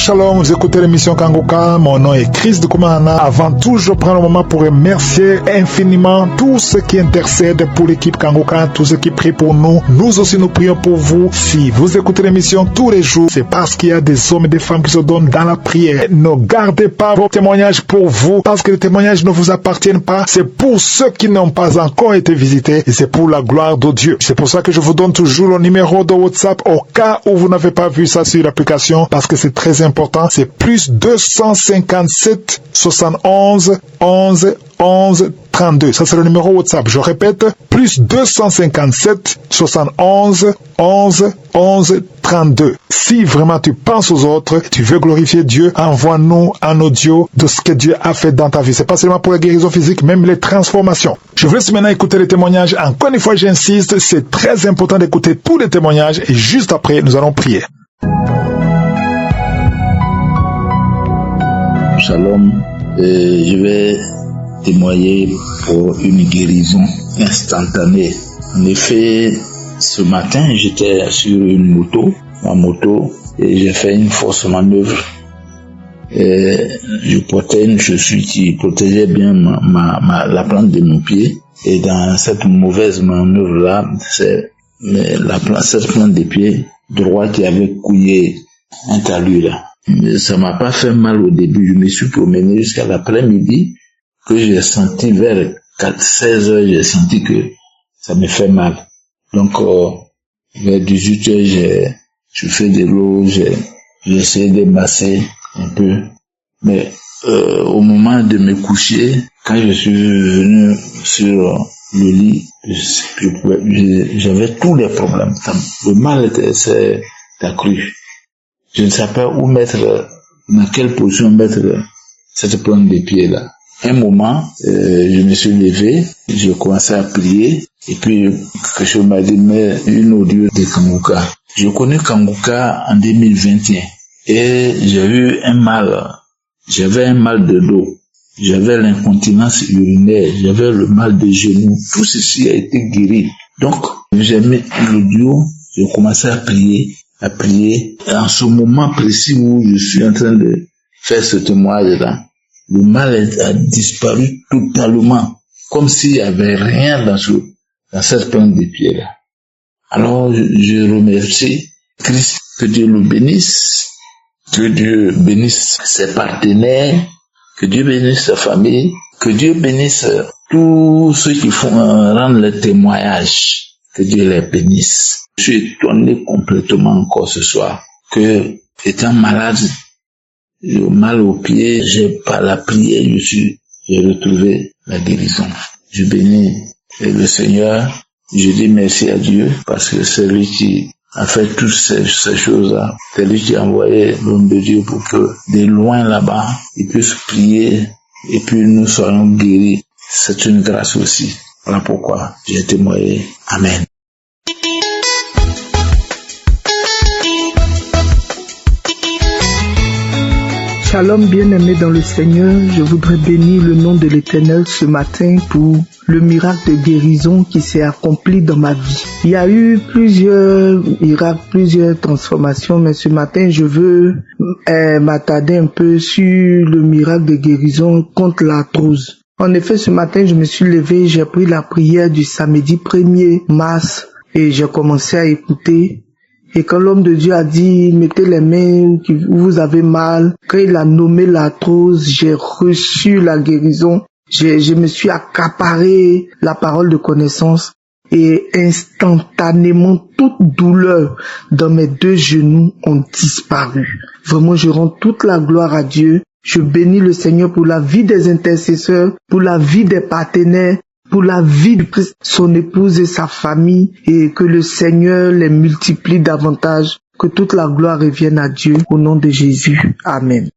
Shalom, vous écoutez l'émission Kanguka, mon nom est Chris de Koumana. Avant tout, je prends le moment pour remercier infiniment tous ceux qui intercèdent pour l'équipe Kanguka, tous ceux qui prient pour nous. Nous aussi, nous prions pour vous. Si vous écoutez l'émission tous les jours, c'est parce qu'il y a des hommes et des femmes qui se donnent dans la prière. Ne gardez pas vos témoignages pour vous, parce que les témoignages ne vous appartiennent pas. C'est pour ceux qui n'ont pas encore été visités et c'est pour la gloire de Dieu. C'est pour ça que je vous donne toujours le numéro de WhatsApp au cas où vous n'avez pas vu ça sur l'application, parce que c'est très important. C'est plus 257 71 11 11 32. Ça, c'est le numéro WhatsApp. Je répète, plus 257 71 11 11 32. Si vraiment tu penses aux autres, tu veux glorifier Dieu, envoie-nous un audio de ce que Dieu a fait dans ta vie. C'est pas seulement pour la guérison physique, même les transformations. Je vous laisse maintenant écouter les témoignages. Encore une fois, j'insiste, c'est très important d'écouter tous les témoignages et juste après, nous allons prier. Shalom, je vais témoigner pour une guérison instantanée. En effet, ce matin, j'étais sur ma moto, et j'ai fait une fausse manœuvre. Et je portais une chaussure qui protégeait bien la plante de mon pied. Et dans cette mauvaise manœuvre-là, c'est cette plante de pied droit qui avait couillé un talus là. Mais ça m'a pas fait mal au début. Je me suis promené jusqu'à l'après-midi que j'ai senti vers 16 heures, j'ai senti que ça me fait mal. Donc, vers 18 heures, je fais de l'eau, j'ai essayé de masser un peu. Mais au moment de me coucher, quand je suis venu sur le lit, j'avais tous les problèmes. Le mal s'est accru. Je ne savais pas où mettre, dans quelle position mettre cette plante de pied là. Un moment, je me suis levé, j'ai commencé à prier, et puis quelque chose m'a dit, mais une audio de Kanguka. J'ai connu Kanguka en 2021, et j'ai eu j'avais un mal de dos, j'avais l'incontinence urinaire, j'avais le mal de genoux, tout ceci a été guéri. Donc, j'ai mis l'audio, j'ai commencé à prier. En ce moment précis où je suis en train de faire ce témoignage-là, le mal a disparu totalement, comme s'il n'y avait rien dans cette plante de pied-là. Alors, je remercie Christ, que Dieu le bénisse, que Dieu bénisse ses partenaires, que Dieu bénisse sa famille, que Dieu bénisse tous ceux qui rendent le témoignage. Que Dieu les bénisse. Je suis étonné complètement encore ce soir que, étant malade, j'ai mal aux pieds, j'ai pas la prière, j'ai retrouvé la guérison. Je bénis le Seigneur, je dis merci à Dieu parce que c'est lui qui a fait toutes ces choses-là. C'est lui qui a envoyé l'homme de Dieu pour que, de loin là-bas, il puisse prier et puis nous soyons guéris. C'est une grâce aussi. Voilà pourquoi j'ai témoigné. Amen. Shalom bien-aimé dans le Seigneur, je voudrais bénir le nom de l'Éternel ce matin pour le miracle de guérison qui s'est accompli dans ma vie. Il y a eu plusieurs miracles, plusieurs transformations, mais ce matin je veux m'attarder un peu sur le miracle de guérison contre l'arthrose. En effet, ce matin, je me suis levé, j'ai pris la prière du samedi 1er mars et j'ai commencé à écouter. Et quand l'homme de Dieu a dit, mettez les mains où vous avez mal, quand il a nommé l'arthrose, j'ai reçu la guérison. Je me suis accaparé la parole de connaissance et instantanément, toute douleur dans mes deux genoux ont disparu. Vraiment, je rends toute la gloire à Dieu. Je bénis le Seigneur pour la vie des intercesseurs, pour la vie des partenaires, pour la vie de Christ, son épouse et sa famille, et que le Seigneur les multiplie davantage. Que toute la gloire revienne à Dieu au nom de Jésus. Amen.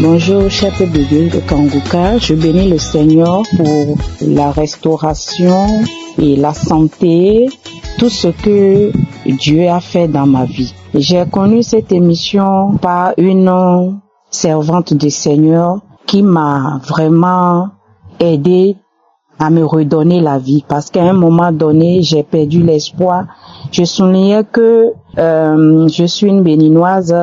Bonjour, chers peuple de Dieu de Kanguka. Je bénis le Seigneur pour la restauration et la santé, tout ce que Dieu a fait dans ma vie. J'ai connu cette émission par une servante du Seigneur qui m'a vraiment aidé à me redonner la vie, parce qu'à un moment donné, j'ai perdu l'espoir. Je soulignais que je suis une béninoise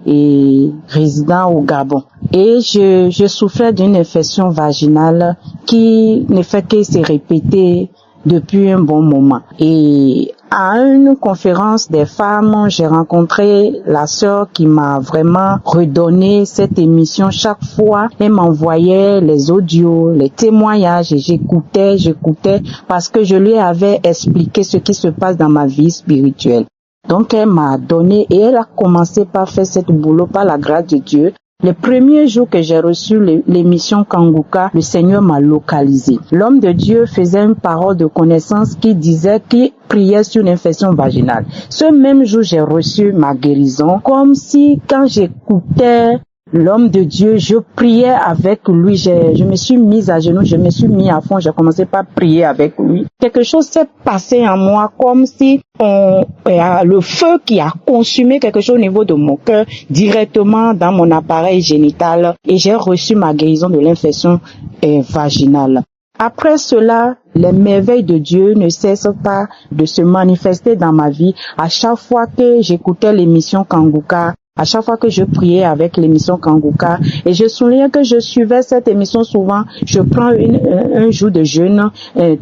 et résident au Gabon. Et je souffrais d'une infection vaginale qui ne fait que se répéter depuis un bon moment. Et à une conférence des femmes, j'ai rencontré la sœur qui m'a vraiment redonné cette émission. Chaque fois, elle m'envoyait les audios, les témoignages, et j'écoutais parce que je lui avais expliqué ce qui se passe dans ma vie spirituelle. Donc elle m'a donné, et elle a commencé par faire ce boulot par la grâce de Dieu. Le premier jour que j'ai reçu l'émission Kanguka, le Seigneur m'a localisé. L'homme de Dieu faisait une parole de connaissance qui disait qu'il priait sur une infection vaginale. Ce même jour, j'ai reçu ma guérison, comme si quand j'écoutais l'homme de Dieu, je priais avec lui, je me suis mise à genoux, je me suis mis à fond, j'ai commencé par prier avec lui. Quelque chose s'est passé en moi, comme si le feu qui a consumé quelque chose au niveau de mon cœur, directement dans mon appareil génital, et j'ai reçu ma guérison de l'infection vaginale. Après cela, les merveilles de Dieu ne cessent pas de se manifester dans ma vie. À chaque fois que j'écoutais l'émission Kanguka, à chaque fois que je priais avec l'émission Kanguka, et je souviens que je suivais cette émission souvent, je prends un jour de jeûne,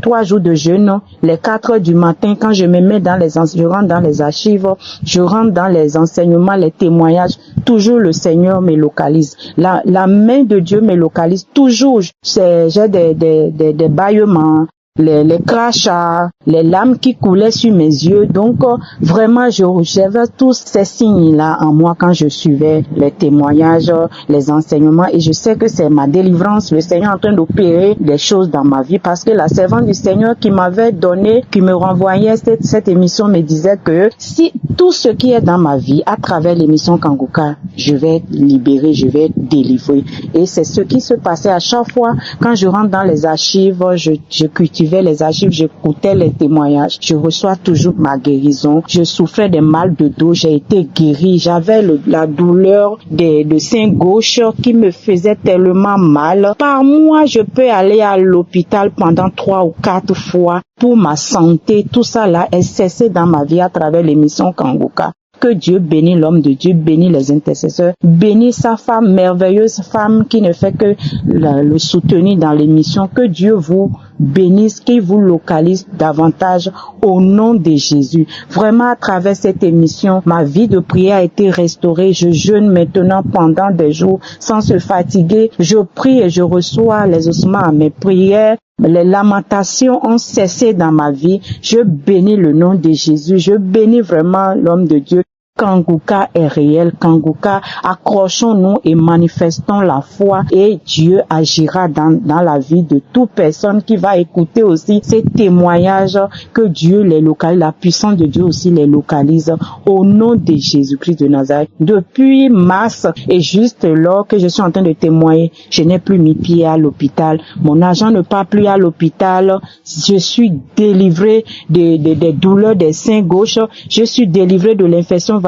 3 jours de jeûne, les 4 heures du matin, quand je me mets je rentre dans les archives, je rentre dans les enseignements, les témoignages, toujours le Seigneur me localise. La main de Dieu me localise toujours. J'ai des bâillements, les crachats, les larmes qui coulaient sur mes yeux. Donc, vraiment, j'avais tous ces signes-là en moi quand je suivais les témoignages, les enseignements. Et je sais que c'est ma délivrance, le Seigneur en train d'opérer des choses dans ma vie. Parce que la servante du Seigneur qui m'avait donné, qui me renvoyait cette émission me disait que si tout ce qui est dans ma vie, à travers l'émission Kanguka, je vais libérer, je vais délivrer. Et c'est ce qui se passait à chaque fois quand je rentre dans les archives, je cultivais les archives, j'écoutais les témoignages, je reçois toujours ma guérison. Je souffrais de mal de dos, j'ai été guérie. J'avais la douleur de sein gauche qui me faisait tellement mal. Par mois, je peux aller à l'hôpital pendant 3 ou 4 fois pour ma santé. Tout ça là est cessé dans ma vie à travers l'émission Kanguka. Que Dieu bénisse l'homme de Dieu, bénisse les intercesseurs, bénisse sa femme, merveilleuse femme qui ne fait que le soutenir dans l'émission. Que Dieu vous bénisse, qu'il vous localise davantage au nom de Jésus. Vraiment, à travers cette émission, ma vie de prière a été restaurée. Je jeûne maintenant pendant des jours sans se fatiguer. Je prie et je reçois les ossements à mes prières. Les lamentations ont cessé dans ma vie. Je bénis le nom de Jésus. Je bénis vraiment l'homme de Dieu. Kanguka est réel. Kanguka, accrochons-nous et manifestons la foi et Dieu agira dans la vie de toute personne qui va écouter aussi ces témoignages, que Dieu les localise, la puissance de Dieu aussi les localise au nom de Jésus-Christ de Nazareth. Depuis mars et juste lors que je suis en train de témoigner, je n'ai plus mis pied à l'hôpital. Mon argent ne part plus à l'hôpital. Je suis délivré des douleurs des seins gauche. Je suis délivré de l'infection vaginale.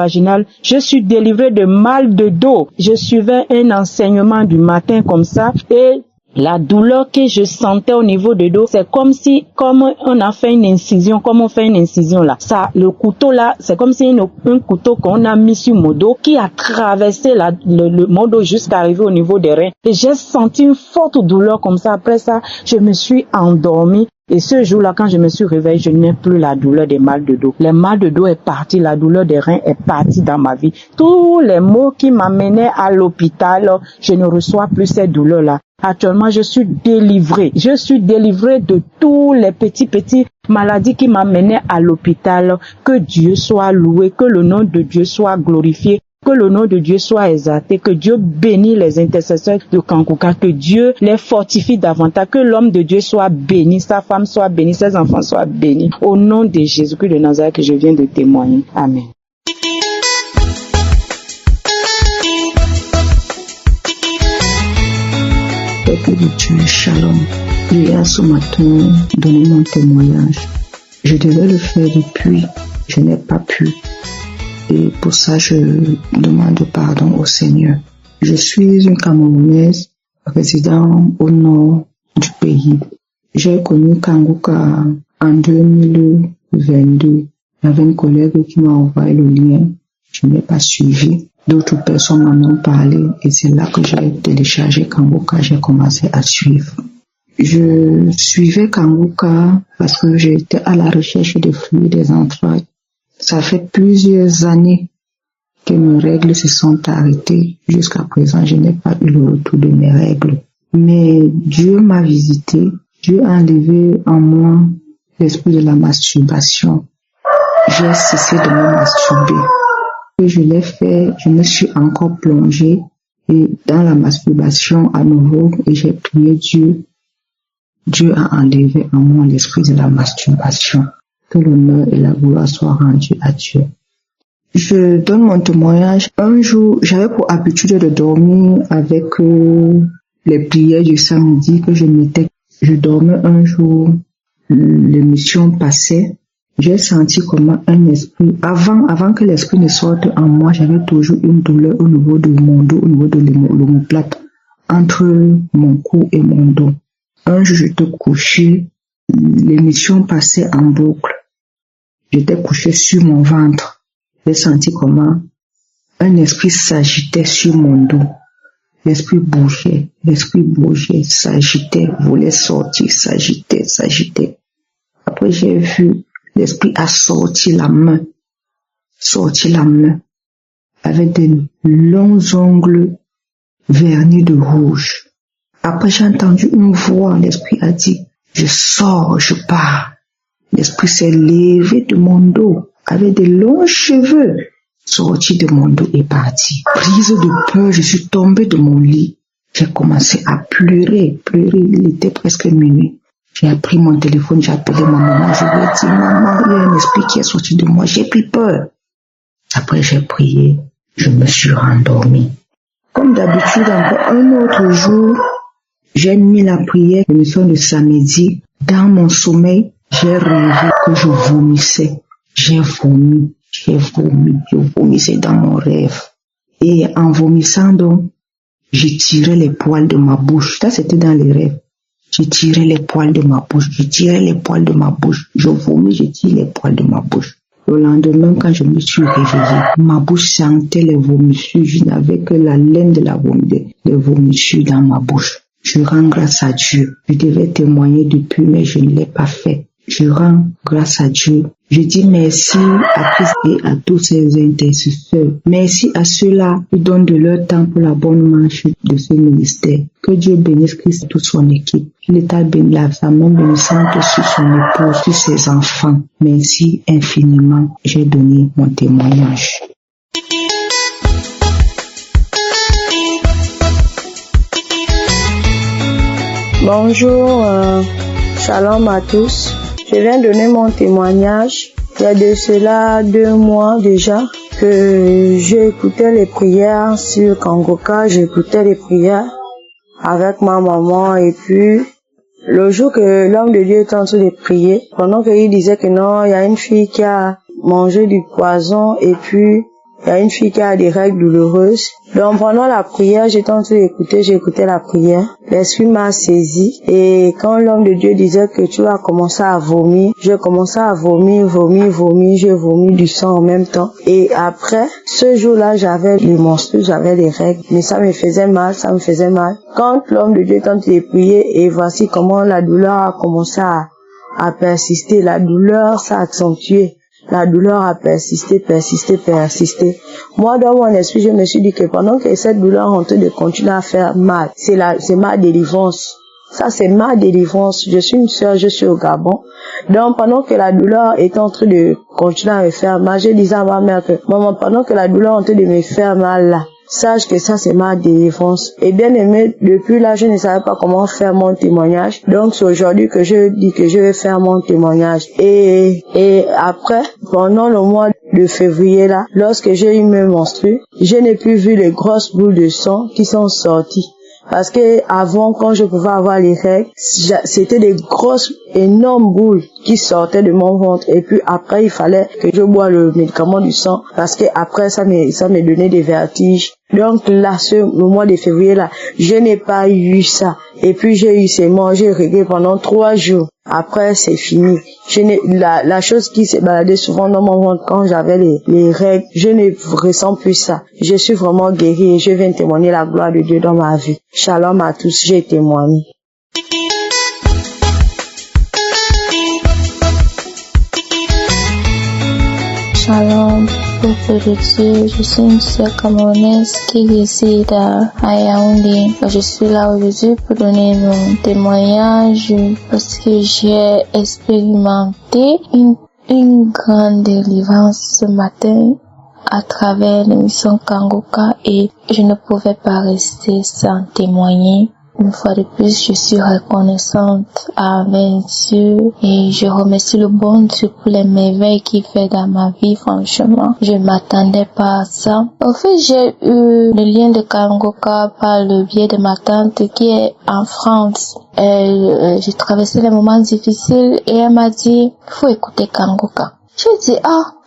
Je suis délivré de mal de dos. Je suivais un enseignement du matin comme ça et la douleur que je sentais au niveau de dos, c'est comme on a fait une incision, comme on fait une incision là. Ça, le couteau là, c'est comme si un couteau qu'on a mis sur mon dos qui a traversé mon dos jusqu'à arriver au niveau des reins. Et j'ai senti une forte douleur comme ça. Après ça, je me suis endormie. Et ce jour-là, quand je me suis réveillée, je n'ai plus la douleur des mal de dos. Le mal de dos est parti, la douleur des reins est partie dans ma vie. Tous les maux qui m'amenaient à l'hôpital, je ne reçois plus ces douleurs-là. Actuellement, je suis délivrée. Je suis délivrée de tous les petites maladies qui m'amenaient à l'hôpital. Que Dieu soit loué, que le nom de Dieu soit glorifié. Que le nom de Dieu soit exalté, que Dieu bénisse les intercesseurs de Kanguka, que Dieu les fortifie davantage, que l'homme de Dieu soit béni, sa femme soit bénie, ses enfants soient bénis. Au nom de Jésus-Christ de Nazareth que je viens de témoigner. Amen. Peuple de Dieu, shalom. Hier ce matin, donner mon témoignage. Je devais le faire depuis, je n'ai pas pu. Et pour ça, je demande pardon au Seigneur. Je suis une Camerounaise résidant au nord du pays. J'ai connu Kanguka en 2022. J'avais une collègue qui m'a envoyé le lien. Je n'ai pas suivi. D'autres personnes m'en ont parlé et c'est là que j'ai téléchargé Kanguka. J'ai commencé à suivre. Je suivais Kanguka parce que j'étais à la recherche des fruits des entrailles. Ça fait plusieurs années que mes règles se sont arrêtées. Jusqu'à présent, je n'ai pas eu le retour de mes règles. Mais Dieu m'a visité. Dieu a enlevé en moi l'esprit de la masturbation. J'ai cessé de me masturber. Et je l'ai fait, je me suis encore plongée et dans la masturbation à nouveau et j'ai prié Dieu. Dieu a enlevé en moi l'esprit de la masturbation. Que l'honneur et la gloire soient rendus à Dieu. Je donne mon témoignage. Un jour, j'avais pour habitude de dormir avec les prières du samedi que je mettais. Je dormais un jour, l'émission passait. J'ai senti comment un esprit, avant que l'esprit ne sorte en moi, j'avais toujours une douleur au niveau de mon dos, au niveau de l'omoplate, entre mon cou et mon dos. Un jour, j'étais couché, l'émission passait en boucle. J'étais couché sur mon ventre. J'ai senti comment un esprit s'agitait sur mon dos. L'esprit bougeait, s'agitait, voulait sortir, s'agitait. Après, j'ai vu l'esprit a sorti la main, avec des longs ongles vernis de rouge. Après, j'ai entendu une voix, l'esprit a dit, je sors, je pars. L'esprit s'est levé de mon dos, avec des longs cheveux, sorti de mon dos et parti. Prise de peur, je suis tombée de mon lit. J'ai commencé à pleurer, il était presque minuit. J'ai pris mon téléphone, j'ai appelé ma maman, je lui ai dit, maman, il y a un esprit qui est sorti de moi, j'ai pris peur. Après j'ai prié, je me suis rendormie. Comme d'habitude, encore un autre jour, j'ai mis la prière, l'émission de samedi. Dans mon sommeil, j'ai rêvé que je vomissais. Je vomissais dans mon rêve. Et en vomissant donc, je tirais les poils de ma bouche. Ça, c'était dans les rêves. Je tirais les poils de ma bouche. Je vomis, je tire les poils de ma bouche. Le lendemain, quand je me suis réveillée, ma bouche sentait les vomissures. Je n'avais que la laine de les vomissures dans ma bouche. Je rends grâce à Dieu. Je devais témoigner depuis, mais je ne l'ai pas fait. Je rends grâce à Dieu. Je dis merci à Christ et à tous ses intercesseurs. Merci à ceux-là qui donnent de leur temps pour la bonne marche de ce ministère. Que Dieu bénisse Christ et toute son équipe. Qu'il l'État bénisse sa main bénissante sur son épouse, sur ses enfants. Merci infiniment. J'ai donné mon témoignage. Bonjour, shalom à tous. Je viens donner mon témoignage. Il y a de cela 2 mois déjà que j'écoutais les prières sur Kanguka. J'écoutais les prières avec ma maman et puis le jour que l'homme de Dieu était en train de prier, pendant qu'il disait que non, il y a une fille qui a mangé du poison et puis il y a une fille qui a des règles douloureuses. Donc pendant la prière, j'étais en train d'écouter, j'écoutais la prière. L'esprit m'a saisi et quand l'homme de Dieu disait que tu vas commencer à vomir, je commençais à vomir, je vomis du sang en même temps. Et après, ce jour-là, j'avais les menstrues, j'avais les règles, mais ça me faisait mal. Quand l'homme de Dieu est en train de prier et voici comment la douleur a commencé à persister, la douleur s'est accentuée. La douleur a persisté. Moi, dans mon esprit, je me suis dit que pendant que cette douleur est en train de continuer à faire mal, c'est ma délivrance. Ça, c'est ma délivrance. Je suis une sœur, je suis au Gabon. Donc, pendant que la douleur est en train de continuer à me faire mal, je disais à ma mère que, maman, pendant que la douleur est en train de me faire mal là, sache que ça, c'est ma délivrance. Et bien aimé, depuis là, je ne savais pas comment faire mon témoignage. Donc, c'est aujourd'hui que je dis que je vais faire mon témoignage. Et après, pendant le mois de février là, lorsque j'ai eu mes menstrues, je n'ai plus vu les grosses boules de sang qui sont sorties. Parce que avant, quand je pouvais avoir les règles, c'était des grosses, énormes boules qui sortait de mon ventre. Et puis après, il fallait que je bois le médicament du sang parce que après ça me donnait des vertiges. Donc là, le mois de février là, je n'ai pas eu ça. Et puis j'ai eu seulement, j'ai réglé pendant 3 jours. Après, c'est fini. La chose qui s'est baladée souvent dans mon ventre quand j'avais les règles, je ne ressens plus ça. Je suis vraiment guérie et je viens témoigner la gloire de Dieu dans ma vie. Shalom à tous, j'ai témoigné. Shalom, peuple de Dieu, je suis une sœur camerounaise qui réside à Yaoundé. Je suis là aujourd'hui pour donner mon témoignage parce que j'ai expérimenté une grande délivrance ce matin à travers l'émission Kangoka et je ne pouvais pas rester sans témoigner. Une fois de plus, je suis reconnaissante envers Dieu et je remercie le bon Dieu pour les merveilles qu'il fait dans ma vie, franchement. Je m'attendais pas à ça. En fait, j'ai eu le lien de Kangoka par le biais de ma tante qui est en France. J'ai traversé les moments difficiles et elle m'a dit, faut écouter Kangoka. Je dis,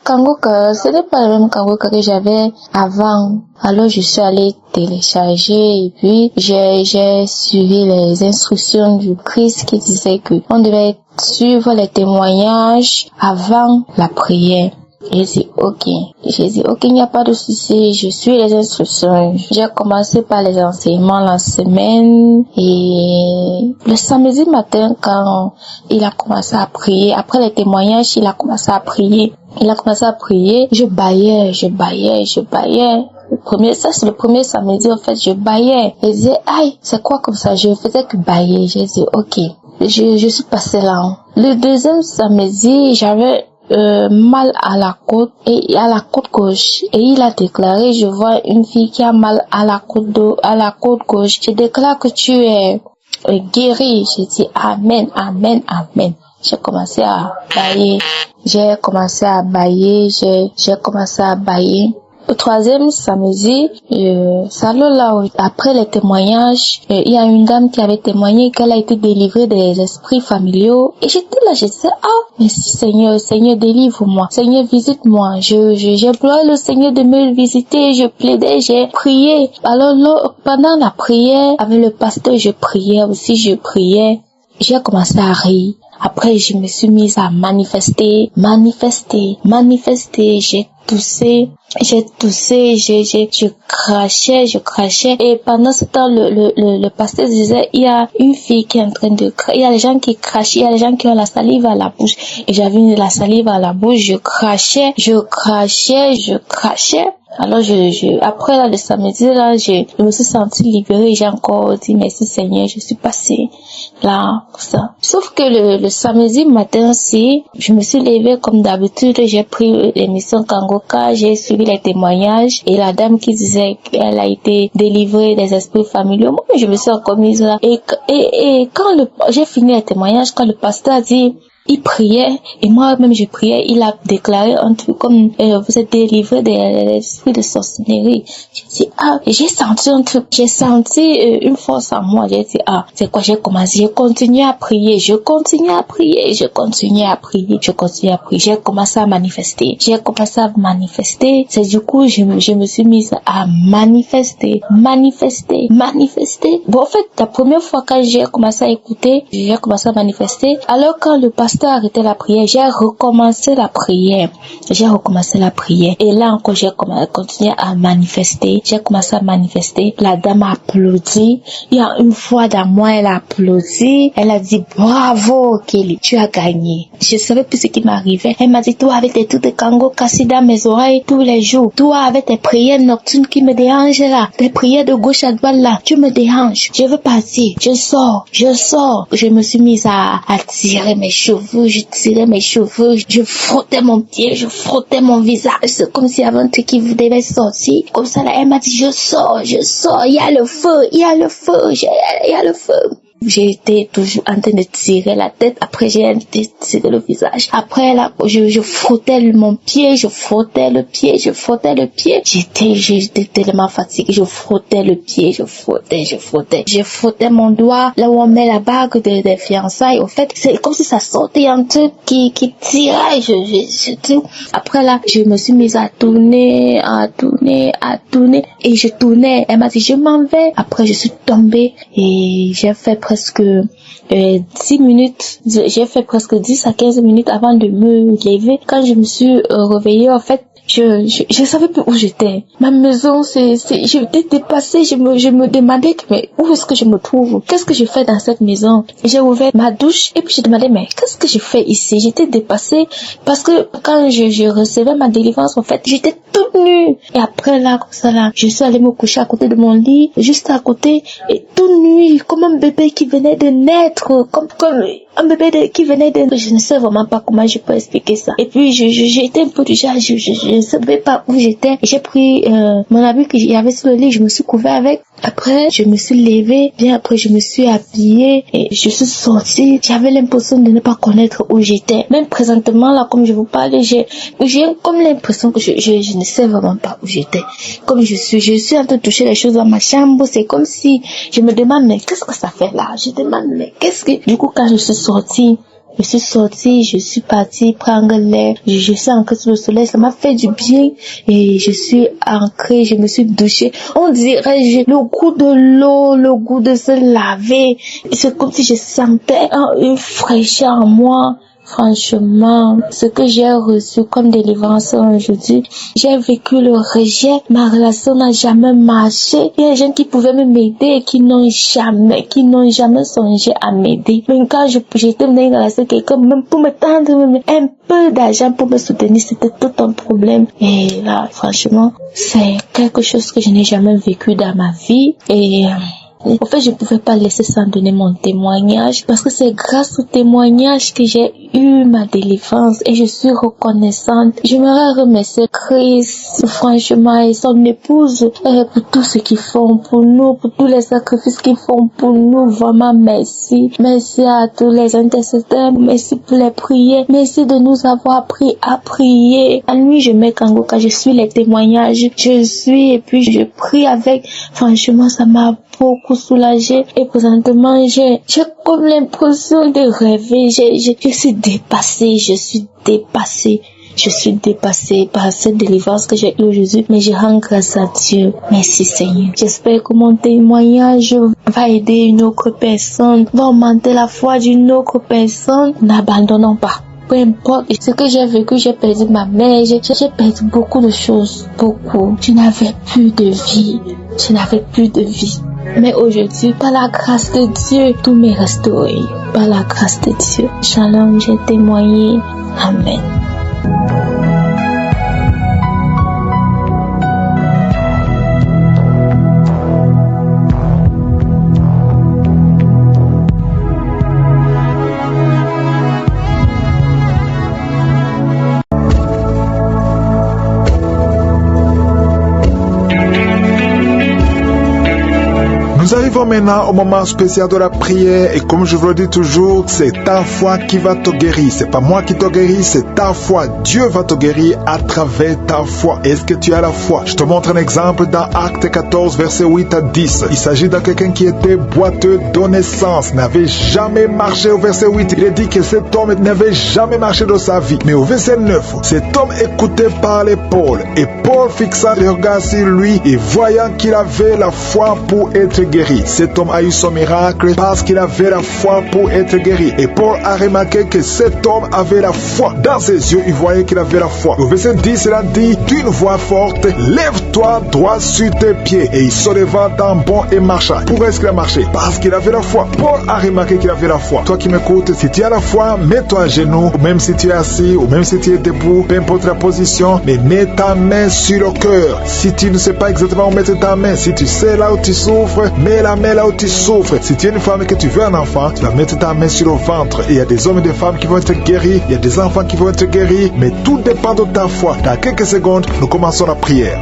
Kangoka, ce n'est pas le même Kangoka que j'avais avant. Alors je suis allée télécharger et puis j'ai suivi les instructions du Christ qui disait que on devait suivre les témoignages avant la prière. J'ai dit ok, il n'y a pas de souci, je suis les instructions. J'ai commencé par les enseignements la semaine et le samedi matin quand il a commencé à prier, après les témoignages, il a commencé à prier, je baillais. C'est le premier samedi en fait, je baillais. Je disais aïe, c'est quoi comme ça? Je faisais que bailler. J'ai dit ok, je suis passée là. Le deuxième samedi, j'avais mal à la côte gauche et il a déclaré, je vois une fille qui a mal à la côte gauche, je déclare que tu es guérie. J'ai dit amen. J'ai commencé à bailler. Au troisième samedi, après les témoignages, il y a une dame qui avait témoigné qu'elle a été délivrée des esprits familiaux. Et j'étais là, je disais, merci Seigneur, délivre-moi. Seigneur, visite-moi. J'ai pleuré le Seigneur de me visiter, je plaidais, j'ai prié. Alors là, pendant la prière, avec le pasteur, je priais. J'ai commencé à rire. Après, je me suis mise à manifester. J'ai toussé, je crachais. Et pendant ce temps, le pasteur disait, il y a une fille qui est en train de cracher. Il y a des gens qui crachent, il y a des gens qui ont la salive à la bouche. Et j'avais la salive à la bouche, je crachais. Alors après là, le samedi là, je me suis sentie libérée. J'ai encore dit merci Seigneur, je suis passée là, ça. Sauf que le samedi matin, je me suis levée comme d'habitude, j'ai pris l'émission Kangoka, j'ai suivi les témoignages et la dame qui disait qu'elle a été délivrée des esprits familiaux, moi je me suis encore mise là. Et quand j'ai fini les témoignages, quand le pasteur a dit, il priait et moi-même je priais, il a déclaré un truc comme vous êtes délivré des esprits de sorcellerie. J'ai dit j'ai senti un truc, j'ai senti une force en moi. J'ai dit c'est quoi? J'ai continué à prier, j'ai commencé à manifester. C'est du coup je me suis mise à manifester. Bon en fait la première fois quand j'ai commencé à écouter, j'ai commencé à manifester. Alors quand le pasteur a arrêté la prière, j'ai recommencé la prière. Et là encore j'ai continué à manifester. J'ai commencé à manifester. La dame a applaudi. Il y a une fois dans moi, elle a applaudi. Elle a dit bravo Kelly, tu as gagné. Je savais plus ce qui m'arrivait. Elle m'a dit toi avec tes trucs de Kangoka dans mes oreilles tous les jours. Toi avec tes prières nocturnes qui me dérangent là. Tes prières de gauche à droite là. Tu me déranges. Je veux partir. Je sors. Je me suis mise à tirer mes cheveux. Je frottais mon pied, je frottais mon visage. C'est comme s'il y avait un truc qui devait sortir. Comme ça là, elle m'a dit je sors. Il y a le feu. J'étais toujours en train de tirer la tête. Après, j'ai tiré le visage. Après, là, je frottais mon pied, je frottais le pied. J'étais tellement fatiguée. Je frottais le pied, je frottais. Je frottais mon doigt là où on met la bague des fiançailles. Au fait, c'est comme si ça sortait un truc qui tirait. Après là, je me suis mise à tourner. Et je tournais. Elle m'a dit, je m'en vais. Après, je suis tombée et j'ai fait presque 10 minutes. J'ai fait presque 10 à 15 minutes avant de me lever. Quand je me suis réveillée, en fait, je savais plus où j'étais. Ma maison, j'étais dépassée. Je me demandais mais où est-ce que je me trouve? Qu'est-ce que je fais dans cette maison? J'ai ouvert ma douche et puis je demandais mais qu'est-ce que je fais ici? J'étais dépassée parce que quand je recevais ma délivrance, en fait, j'étais toute nue. Et après là, comme ça là, je suis allée me coucher à côté de mon lit, juste à côté, et toute nue, comme un bébé qui venait de naître, comme un bébé qui venait de... Je ne sais vraiment pas comment je peux expliquer ça. Et puis j'étais un peu déjà, je ne savais pas où j'étais. J'ai pris mon habit qu'il y avait sur le lit, je me suis couvert avec. Après, je me suis levée, bien après je me suis habillée et je suis sortie. J'avais l'impression de ne pas connaître où j'étais. Même présentement là, comme je vous parle, j'ai comme l'impression que je ne sais vraiment pas où j'étais. Comme je suis en train de toucher les choses dans ma chambre, c'est comme si je me demande mais qu'est-ce que ça fait là? Je demande mais qu'est-ce que... Du coup, quand je suis sortie, je suis partie prendre l'air, je suis ancrée sous le soleil, ça m'a fait du bien et je suis ancrée, je me suis douchée. On dirait le goût de l'eau, le goût de se laver. C'est comme si je sentais une fraîcheur en moi. Franchement, ce que j'ai reçu comme délivrance aujourd'hui, j'ai vécu le rejet, ma relation n'a jamais marché. Il y a des gens qui pouvaient m'aider et qui n'ont jamais songé à m'aider. Même quand j'étais dans une relation, quelqu'un, même pour me tendre un peu d'argent pour me soutenir, c'était tout un problème. Et là, franchement, c'est quelque chose que je n'ai jamais vécu dans ma vie. Et en fait, je ne pouvais pas laisser sans donner mon témoignage parce que c'est grâce au témoignage que j'ai eu ma délivrance et je suis reconnaissante. J'aimerais remercier Christ, franchement, et son épouse pour tout ce qu'ils font pour nous, pour tous les sacrifices qu'ils font pour nous. Vraiment, merci. Merci à tous les intercesseurs. Merci pour les prières. Merci de nous avoir appris à prier. À lui, je mets Kangoka, je suis les témoignages. Et puis je prie avec. Franchement, ça m'a beaucoup soulagée et présentement j'ai comme l'impression de rêver. Je suis dépassée par cette délivrance que j'ai eue aujourd'hui, mais je rends grâce à Dieu. Merci Seigneur. J'espère que mon témoignage va aider une autre personne, va augmenter la foi d'une autre personne. N'abandonnons pas. Peu importe ce que j'ai vécu, j'ai perdu ma mère, j'ai perdu beaucoup de choses, beaucoup. Je n'avais plus de vie. Mais aujourd'hui, par la grâce de Dieu, tout m'est restauré. Par la grâce de Dieu. Shalom, j'ai témoigné. Amen. Nous arrivons maintenant au moment spécial de la prière et comme je vous le dis toujours, c'est ta foi qui va te guérir. C'est pas moi qui te guéris, c'est ta foi. Dieu va te guérir à travers ta foi. Est-ce que tu as la foi? Je te montre un exemple dans Acte 14, verset 8 à 10. Il s'agit de quelqu'un qui était boiteux de naissance, n'avait jamais marché au verset 8. Il est dit que cet homme n'avait jamais marché de sa vie. Mais au verset 9, cet homme écouté parlait Paul et Paul fixa les regards sur lui et voyant qu'il avait la foi pour être guéri. Cet homme a eu son miracle parce qu'il avait la foi pour être guéri. Et Paul a remarqué que cet homme avait la foi. Dans ses yeux, il voyait qu'il avait la foi. Au verset 10, il a dit d'une voix forte, lève-toi droit sur tes pieds. Et il se leva d'un bond et marcha. Pourquoi est-ce qu'il a marché? Parce qu'il avait la foi. Paul a remarqué qu'il avait la foi. Toi qui m'écoutes, si tu as la foi, mets-toi à genoux, ou même si tu es assis, ou même si tu es debout, peu importe la position, mais mets ta main sur le cœur. Si tu ne sais pas exactement où mettre ta main, si tu sais là où tu souffres, mets la main là où tu souffres. Si tu es une femme et que tu veux un enfant, tu vas mettre ta main sur le ventre. Et il y a des hommes et des femmes qui vont être guéris, il y a des enfants qui vont être guéris, mais tout dépend de ta foi. Dans quelques secondes, nous commençons la prière.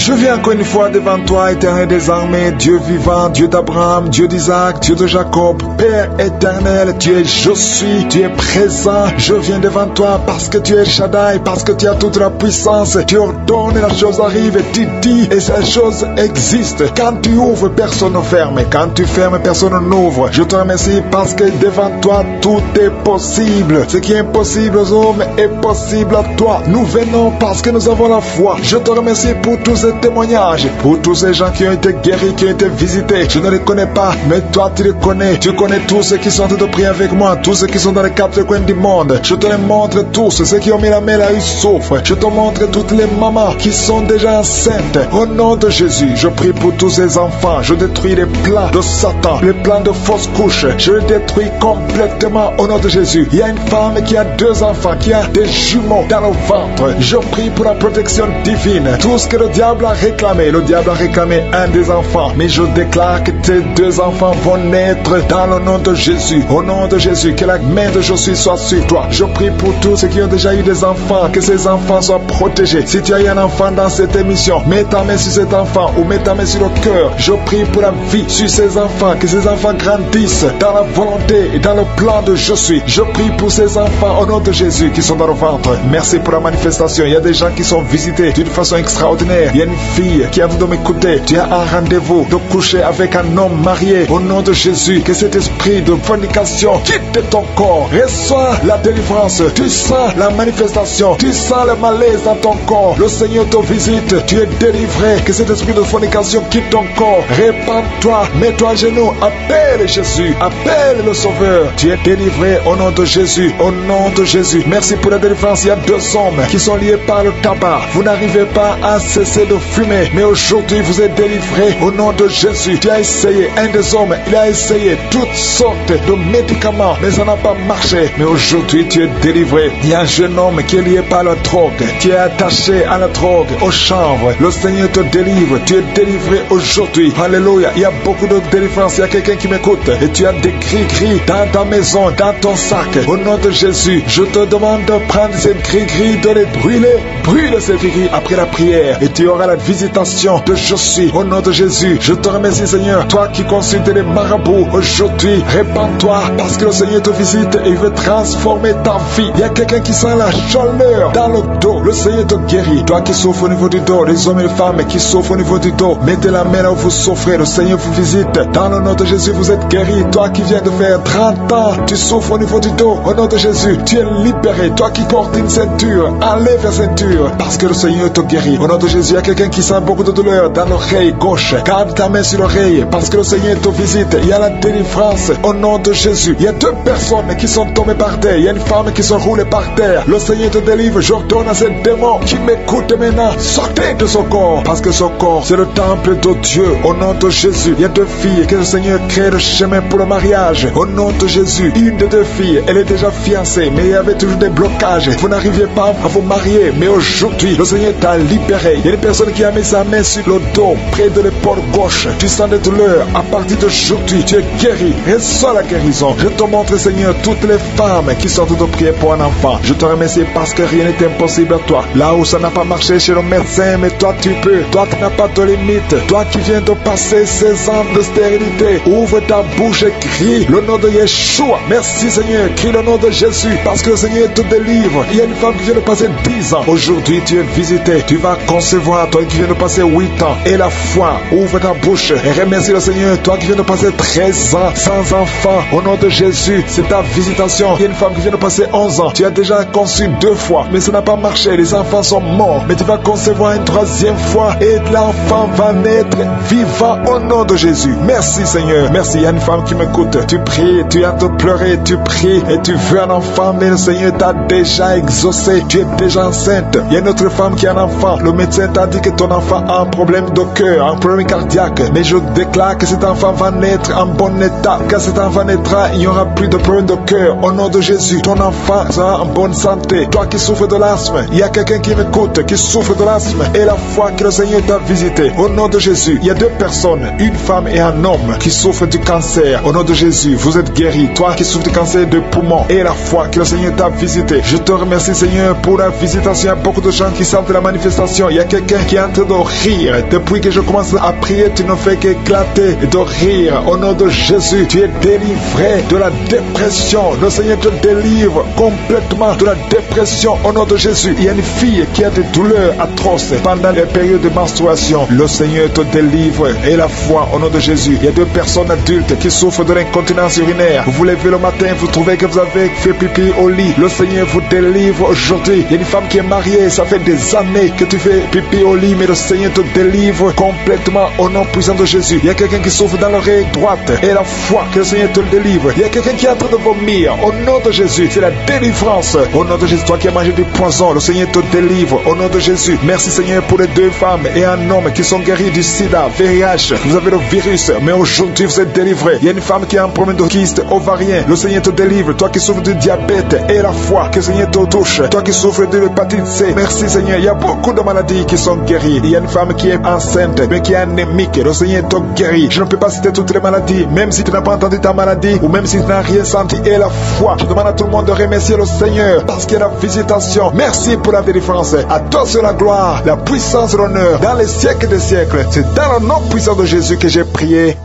Je viens encore une fois devant toi, éternel des armées, Dieu vivant, Dieu d'Abraham, Dieu d'Isaac, Dieu de Jacob, Père éternel, tu es je suis, tu es présent. Je viens devant toi parce que tu es Shaddai, parce que tu as toute la puissance. Tu ordonnes et la chose arrive, et tu dis et cette chose existe. Quand tu ouvres, personne ne ferme. Quand tu fermes, personne n'ouvre. Je te remercie parce que devant toi, tout est possible. Ce qui est impossible aux hommes est possible à toi. Nous venons parce que nous avons la foi. Je te remercie pour tous ces témoignages, pour tous ces gens qui ont été guéris, qui ont été visités. Je ne les connais pas, mais toi tu les connais. Tu connais tous ceux qui sont en train de prier avec moi, tous ceux qui sont dans les quatre coins du monde. Je te les montre tous, ceux qui ont mis la main là, ils souffrent. Je te montre toutes les mamans qui sont déjà enceintes. Au nom de Jésus, je prie pour tous ces enfants. Je détruis les plans de Satan, les plans de fausses couches. Je les détruis complètement au nom de Jésus. Il y a une femme qui a 2 enfants, qui a des jumeaux dans le ventre. Je prie pour la protection divine. Tout ce que le diable a réclamé un des enfants. Mais je déclare que tes 2 enfants vont naître dans le nom de Jésus. Au nom de Jésus, que la main de Jésus soit sur toi. Je prie pour tous ceux qui ont déjà eu des enfants, que ces enfants soient protégés. Si tu as eu un enfant dans cette émission, mets ta main sur cet enfant ou mets ta main sur le cœur. Je prie pour la vie sur ces enfants, que ces enfants grandissent dans la volonté et dans le plan de Jésus. Je prie pour ces enfants au nom de Jésus qui sont dans le ventre. Merci pour la manifestation. Il y a des gens qui sont visités d'une façon extraordinaire. Il y a une fille qui a voulu m'écouter. Tu as un rendez-vous de coucher avec un homme marié. Au nom de Jésus, que cet esprit de fornication quitte ton corps. Reçois la délivrance. Tu sens la manifestation. Tu sens le malaise dans ton corps. Le Seigneur te visite. Tu es délivré. Que cet esprit de fornication quitte ton corps. Répands-toi. Mets-toi à genoux. Appelle Jésus. Appelle le Sauveur. Tu es délivré au nom de Jésus. Au nom de Jésus. Merci pour la délivrance. Il y a 2 hommes qui sont liés par le tabac. Vous n'arrivez pas à cesser de fumer. Mais aujourd'hui, vous êtes délivré au nom de Jésus. Tu as essayé. Un des hommes, il a essayé toutes sortes de médicaments. Mais ça n'a pas marché. Mais aujourd'hui, tu es délivré. Il y a un jeune homme qui est lié par la drogue. Tu es attaché à la drogue, au chanvre. Le Seigneur te délivre. Tu es délivré aujourd'hui. Alléluia. Il y a beaucoup de délivrance. Il y a quelqu'un qui m'écoute. Et tu as des gris-gris dans ta maison, dans ton sac. Au nom de Jésus, je te demande de prendre ces gris-gris, de les brûler. Brûle ces gris-gris après la prière. Et tu auras la visitation de Jésus. Au nom de Jésus, je te remercie Seigneur. Toi qui consultes les marabouts, aujourd'hui, répands-toi parce que le Seigneur te visite et il veut transformer ta vie. Il y a quelqu'un qui sent la chaleur dans le dos. Le Seigneur te guérit. Toi qui souffres au niveau du dos, les hommes et les femmes qui souffrent au niveau du dos, mettez la main là où vous souffrez. Le Seigneur vous visite. Dans le nom de Jésus, vous êtes guéri. Toi qui viens de faire 30 ans, tu souffres au niveau du dos. Au nom de Jésus, tu es libéré. Toi qui portes une ceinture, enlève la ceinture parce que le Seigneur te guérit. Au nom de Jésus, il y a quelqu'un qui sent beaucoup de douleur dans l'oreille gauche. Garde ta main sur l'oreille parce que le Seigneur te visite. Il y a la délivrance au nom de Jésus. Il y a 2 personnes qui sont tombées par terre. Il y a une femme qui se roule par terre. Le Seigneur te délivre. J'ordonne à ces démons qui m'écoutent maintenant, sortez de son corps parce que son corps, c'est le temple de Dieu. Au nom de Jésus, il y a 2 filles que le Seigneur crée le chemin pour le mariage. Au nom de Jésus, une des 2 filles, elle est déjà fiancée, mais il y avait toujours des blocages. Vous n'arriviez pas à vous marier, mais aujourd'hui, le Seigneur t'a libéré. Il y a une personne qui a mis sa main sur le dos, près de l'épaule gauche. Tu sens des douleurs. À partir d'aujourd'hui, tu es guéri. Reçois la guérison. Je te montre, Seigneur, toutes les femmes qui sont de prier pour un enfant. Je te remercie parce que rien n'est impossible à toi. Là où ça n'a pas marché chez le médecin, mais toi tu peux. Toi tu n'as pas de limite. Toi qui viens de passer 16 ans de stérilité, ouvre ta bouche et crie le nom de Yeshua. Merci Seigneur, crie le nom de Jésus parce que le Seigneur te délivre. Il y a une femme qui vient de passer 10 ans. Aujourd'hui tu es visité. Tu vas concevoir. Toi qui viens de passer 8 ans. Et la foi, ouvre ta bouche et remercie le Seigneur. Toi qui viens de passer 13 ans sans enfant. Au nom de Jésus, c'est ta visitation. Il y a une femme qui vient de passer 11 ans. Tu as déjà conçu 2 fois, mais ça n'a pas marché. Les enfants sont morts. Mais tu vas concevoir une 3e fois et l'enfant va naître vivant au nom de Jésus. Merci Seigneur. Merci. Il y a une femme qui m'écoute. Tu pries, tu as de pleurer, tu pries et tu veux un enfant, mais le Seigneur t'a déjà exaucé. Tu es déjà enceinte. Il y a une autre femme qui a un enfant. Le médecin t'a dit que ton enfant a un problème de cœur, un problème cardiaque. Mais je déclare que cet enfant va naître en bon état. Quand cet enfant naîtra, il n'y aura plus de problème de cœur. Au nom de Jésus, ton enfant sera en bonne santé. Toi qui souffres de l'asthme, il y a quelqu'un qui m'écoute, qui souffre de l'asthme. Et la foi que le Seigneur t'a visité. Au nom de Jésus, il y a 2 personnes, une femme et un homme, qui souffrent du cancer. Au nom de Jésus, vous êtes guéris. Toi qui souffres du cancer de poumon. Et la foi que le Seigneur t'a visité. Je te remercie Seigneur pour la visitation. Il y a beaucoup de gens qui sentent la manifestation. Il y a quelqu'un qui qui est en train de rire. Depuis que je commence à prier, tu ne fais qu'éclater de rire. Au nom de Jésus, tu es délivré de la dépression. Le Seigneur te délivre complètement de la dépression au nom de Jésus. Il y a une fille qui a des douleurs atroces pendant les périodes de menstruation. Le Seigneur te délivre et la foi au nom de Jésus. Il y a 2 personnes adultes qui souffrent de l'incontinence urinaire. Vous vous levez le matin, vous trouvez que vous avez fait pipi au lit. Le Seigneur vous délivre aujourd'hui. Il y a une femme qui est mariée, ça fait des années que tu fais pipi au lit, mais le Seigneur te délivre complètement au nom puissant de Jésus. Il y a quelqu'un qui souffre dans l'oreille droite et la foi que le Seigneur te délivre. Il y a quelqu'un qui est en train de vomir au nom de Jésus. C'est la délivrance au nom de Jésus. Toi qui as mangé du poison, le Seigneur te délivre au nom de Jésus. Merci Seigneur pour les 2 femmes et un homme qui sont guéris du sida, VIH. Vous avez le virus, mais aujourd'hui vous êtes délivrés. Il y a une femme qui a un problème de kyste ovarien. Le Seigneur te délivre. Toi qui souffres du diabète et la foi, que le Seigneur te touche. Toi qui souffres de l'hépatite C, merci Seigneur. Il y a beaucoup de maladies qui sont guéries. Il y a une femme qui est enceinte, mais qui est anémique. Le Seigneur te guérit. Je ne peux pas citer toutes les maladies, même si tu n'as pas entendu ta maladie, ou même si tu n'as rien senti. Et la foi, je demande à tout le monde de remercier le Seigneur, parce qu'il y a la visitation. Merci pour la délivrance. À toi c'est la gloire, la puissance et l'honneur, dans les siècles des siècles. C'est dans le nom puissant de Jésus que j'ai prié.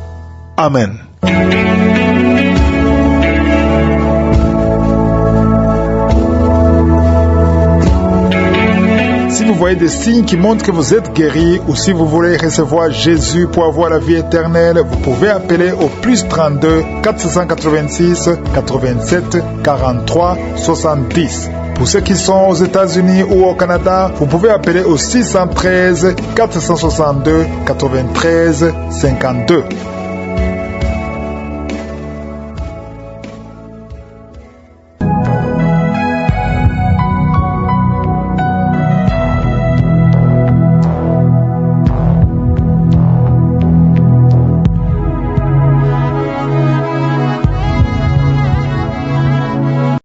Amen. Si vous voyez des signes qui montrent que vous êtes guéri, ou si vous voulez recevoir Jésus pour avoir la vie éternelle, vous pouvez appeler au plus 32 486 87 43 70. Pour ceux qui sont aux États-Unis ou au Canada, vous pouvez appeler au 613 462 93 52.